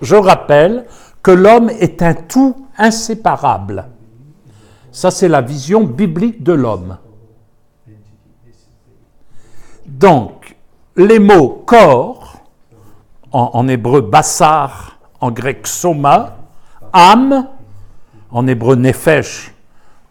je rappelle que l'homme est un tout inséparable. Ça, c'est la vision biblique de l'homme. Donc, les mots corps, en hébreu bassar, en grec soma, âme, en hébreu nefesh,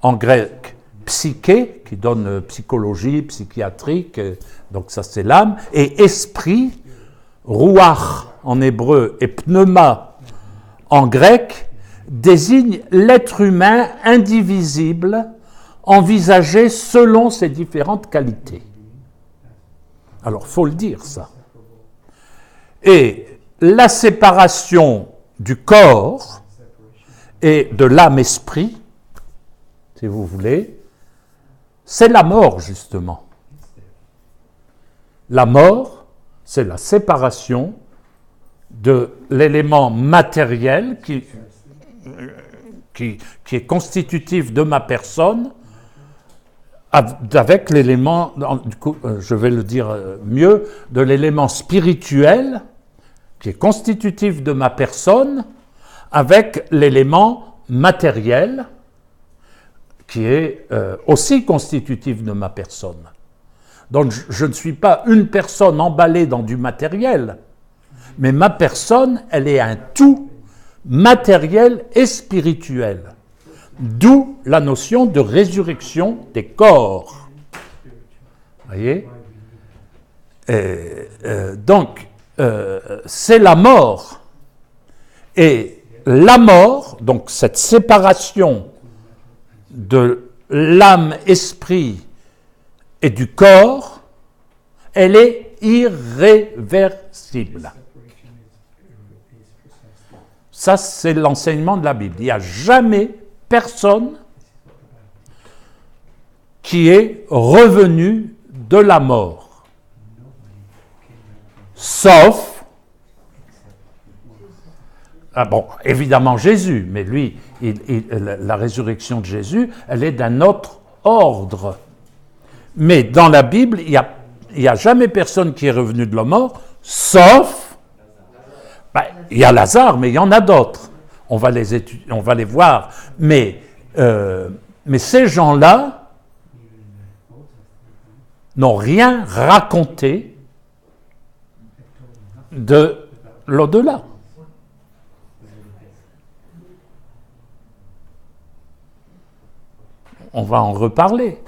en grec psyché, qui donne psychologie, psychiatrique, donc ça c'est l'âme, et esprit, ruach en hébreu et pneuma en grec, désigne l'être humain indivisible, envisagé selon ses différentes qualités. Alors, il faut le dire, ça. Et la séparation du corps et de l'âme-esprit, si vous voulez, c'est la mort, justement. La mort, c'est la séparation de l'élément matériel qui est constitutif de ma personne avec l'élément, du coup, je vais le dire mieux, de l'élément spirituel qui est constitutif de ma personne avec l'élément matériel qui est aussi constitutif de ma personne. Donc je ne suis pas une personne emballée dans du matériel, mais ma personne, elle est un tout matériel et spirituel. D'où la notion de résurrection des corps. Vous voyez ? Donc, c'est la mort. Et la mort, donc cette séparation de l'âme-esprit et du corps, elle est irréversible. Ça, c'est l'enseignement de la Bible. Il n'y a jamais personne qui est revenu de la mort. Sauf, évidemment Jésus, mais lui, la résurrection de Jésus, elle est d'un autre ordre. Mais dans la Bible, il n'y a jamais personne qui est revenu de la mort, sauf, il y a Lazare, mais il y en a d'autres. On va les étudier, on va les voir. Mais ces gens-là n'ont rien raconté de l'au-delà. On va en reparler.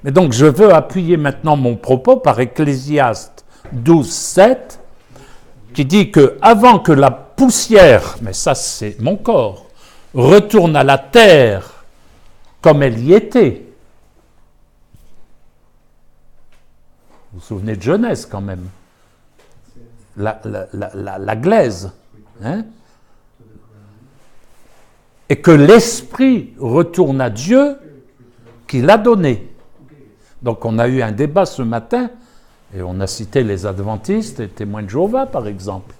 Mais donc, je veux appuyer maintenant mon propos par Ecclésiaste 12, 7, qui dit que avant que la poussière, mais ça c'est mon corps, retourne à la terre comme elle y était. Vous vous souvenez de Genèse quand même, la glaise, hein? Et que l'esprit retourne à Dieu qui l'a donné. Donc on a eu un débat ce matin, et on a cité les adventistes et témoins de Jéhovah par exemple.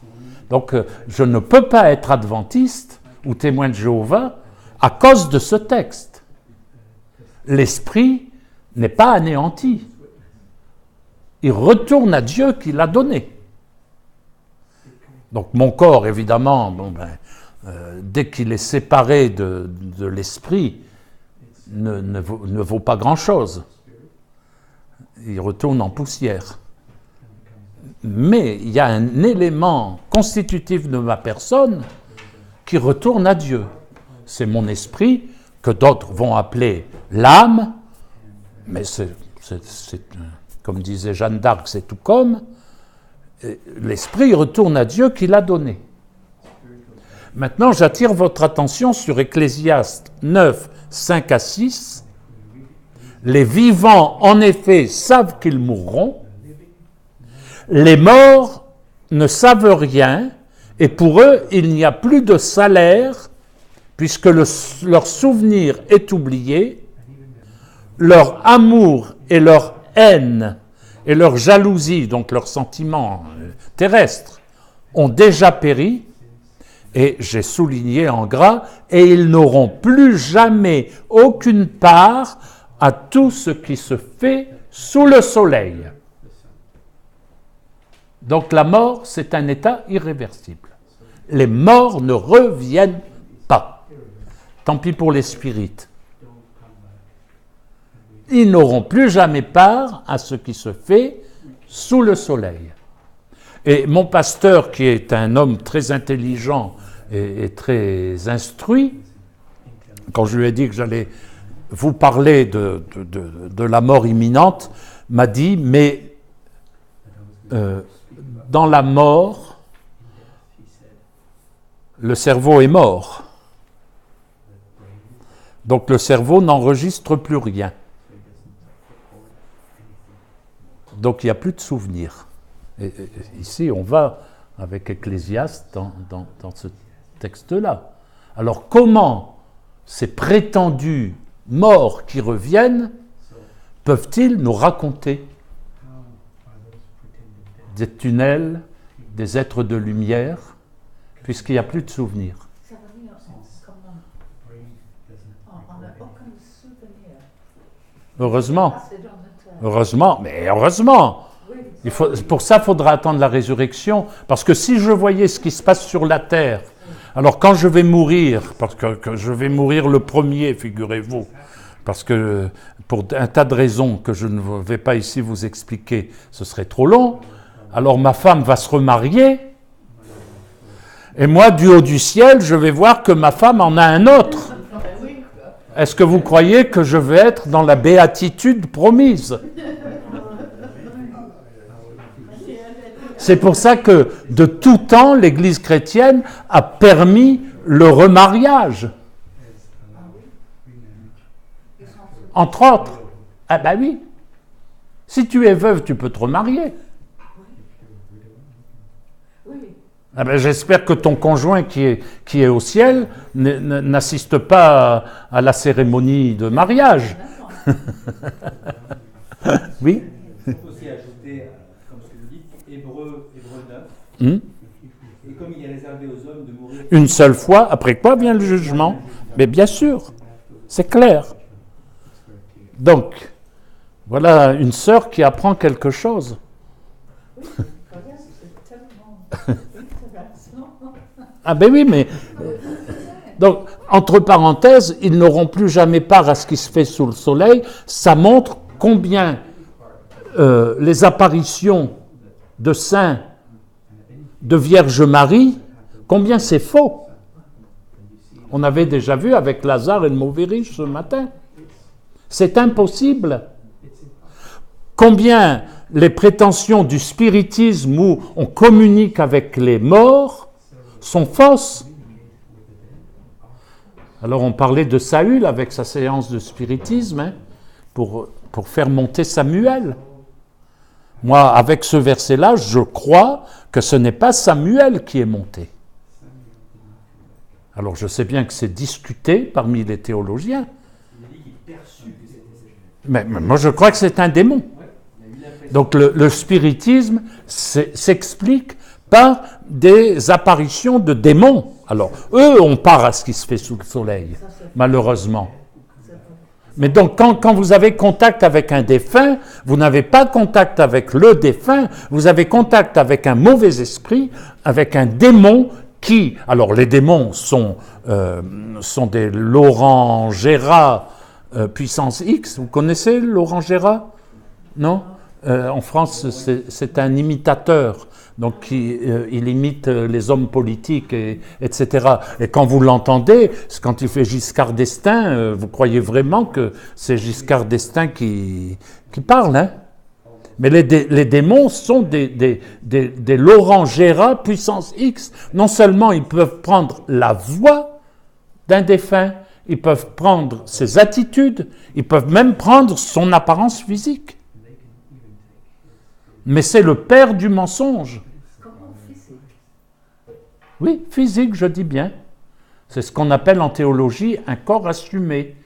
Donc je ne peux pas être adventiste ou témoin de Jéhovah à cause de ce texte. L'esprit n'est pas anéanti. Il retourne à Dieu qui l'a donné. Donc mon corps, évidemment, dès qu'il est séparé de l'esprit, ne vaut pas grand-chose. Il retourne en poussière. Mais il y a un élément constitutif de ma personne qui retourne à Dieu. C'est mon esprit, que d'autres vont appeler l'âme, mais c'est comme disait Jeanne d'Arc, c'est tout comme. L'esprit retourne à Dieu qui l'a donné. Maintenant, j'attire votre attention sur Ecclésiaste 9, 5 à 6. Les vivants, en effet, savent qu'ils mourront. Les morts ne savent rien, et pour eux, il n'y a plus de salaire, puisque leur souvenir est oublié, leur amour et leur haine et leur jalousie, donc leurs sentiments terrestres, ont déjà péri, et j'ai souligné en gras, et ils n'auront plus jamais aucune part à tout ce qui se fait sous le soleil. Donc la mort, c'est un état irréversible. Les morts ne reviennent pas. Tant pis pour les spirites. Ils n'auront plus jamais part à ce qui se fait sous le soleil. Et mon pasteur, qui est un homme très intelligent et très instruit, quand je lui ai dit que j'allais vous parler de la mort imminente, m'a dit, mais dans la mort, le cerveau est mort. Donc le cerveau n'enregistre plus rien. Donc il n'y a plus de souvenirs. Et ici, on va avec Ecclésiaste dans ce texte-là. Alors comment ces prétendus morts qui reviennent peuvent-ils nous raconter des tunnels, des êtres de lumière, puisqu'il n'y a plus de souvenirs? Ça veut dire on n'a aucun souvenir. Heureusement. Ah, c'est dans notre... Heureusement, mais heureusement. Pour ça, il faudra attendre la résurrection. Parce que si je voyais ce qui se passe sur la terre, alors quand je vais mourir, parce que je vais mourir le premier, figurez-vous, parce que pour un tas de raisons que je ne vais pas ici vous expliquer, ce serait trop long, alors ma femme va se remarier, et moi, du haut du ciel, je vais voir que ma femme en a un autre. Est-ce que vous croyez que je vais être dans la béatitude promise ? C'est pour ça que, de tout temps, l'Église chrétienne a permis le remariage. Entre autres. Ah ben oui. Si tu es veuve, tu peux te remarier. Ah ben j'espère que ton conjoint qui est au ciel n'assiste pas à la cérémonie de mariage. Oui. Il faut aussi ajouter, comme ce que vous dites, Hébreu 9. Et comme il est réservé aux hommes de mourir une seule fois, après quoi vient le jugement. Mais bien sûr, c'est clair. Donc, voilà une sœur qui apprend quelque chose. Ah ben oui, mais... Donc, entre parenthèses, ils n'auront plus jamais part à ce qui se fait sous le soleil. Ça montre combien les apparitions de saints, de Vierge Marie, combien c'est faux. On avait déjà vu avec Lazare et le mauvais riche ce matin. C'est impossible. Combien les prétentions du spiritisme où on communique avec les morts sont fausses. Alors on parlait de Saül avec sa séance de spiritisme, hein, pour faire monter Samuel. Moi, avec ce verset-là, je crois que ce n'est pas Samuel qui est monté. Alors je sais bien que c'est discuté parmi les théologiens. Mais moi je crois que c'est un démon. Donc le spiritisme s'explique par des apparitions de démons. Alors eux, on part à ce qui se fait sous le soleil, malheureusement. Mais donc quand vous avez contact avec un défunt, vous n'avez pas contact avec le défunt, vous avez contact avec un mauvais esprit, avec un démon qui... Alors les démons sont des Laurent Gérard puissance X. Vous connaissez Laurent Gérard? Non? En France, c'est un imitateur. Donc, il imite les hommes politiques, etc. Et quand vous l'entendez, quand il fait Giscard d'Estaing, vous croyez vraiment que c'est Giscard d'Estaing qui parle, hein? Mais les démons sont des Laurent Gérard puissance X. Non seulement ils peuvent prendre la voix d'un défunt, ils peuvent prendre ses attitudes, ils peuvent même prendre son apparence physique. Mais c'est le père du mensonge. Oui, physique, je dis bien. C'est ce qu'on appelle en théologie un corps assumé.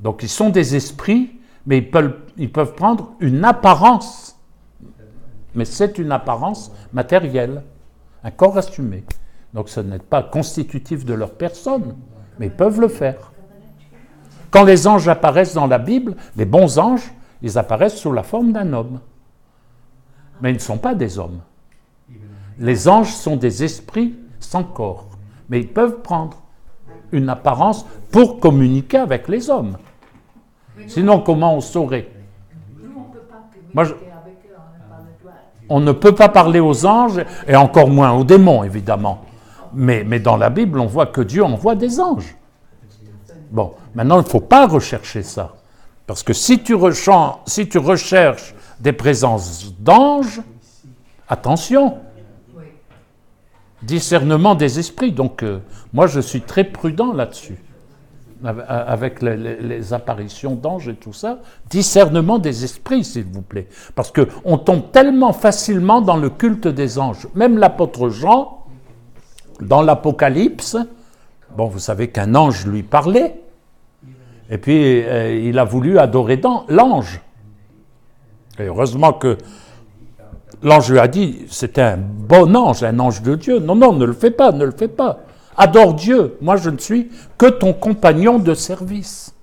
Donc ils sont des esprits, mais ils peuvent prendre une apparence. Mais c'est une apparence matérielle, un corps assumé. Donc ce n'est pas constitutif de leur personne, mais ils peuvent le faire. Quand les anges apparaissent dans la Bible, les bons anges, ils apparaissent sous la forme d'un homme. Mais ils ne sont pas des hommes. Les anges sont des esprits sans corps. Mais ils peuvent prendre une apparence pour communiquer avec les hommes. Sinon, comment on saurait? Nous, on ne peut pas Moi, communiquer avec eux, on n'a pas le droit. On ne peut pas parler aux anges, et encore moins aux démons, évidemment. Mais dans la Bible, on voit que Dieu envoie des anges. Bon, maintenant, il ne faut pas rechercher ça. Parce que si tu recherches des présences d'anges, attention, Oui. discernement des esprits. Donc, moi, je suis très prudent là-dessus. Avec les apparitions d'anges et tout ça, discernement des esprits, s'il vous plaît. Parce qu'on tombe tellement facilement dans le culte des anges. Même l'apôtre Jean, dans l'Apocalypse, bon, vous savez qu'un ange lui parlait, et puis il a voulu adorer l'ange. Et heureusement que l'ange lui a dit, c'était un bon ange, un ange de Dieu. Non, non, ne le fais pas, ne le fais pas. Adore Dieu, moi je ne suis que ton compagnon de service.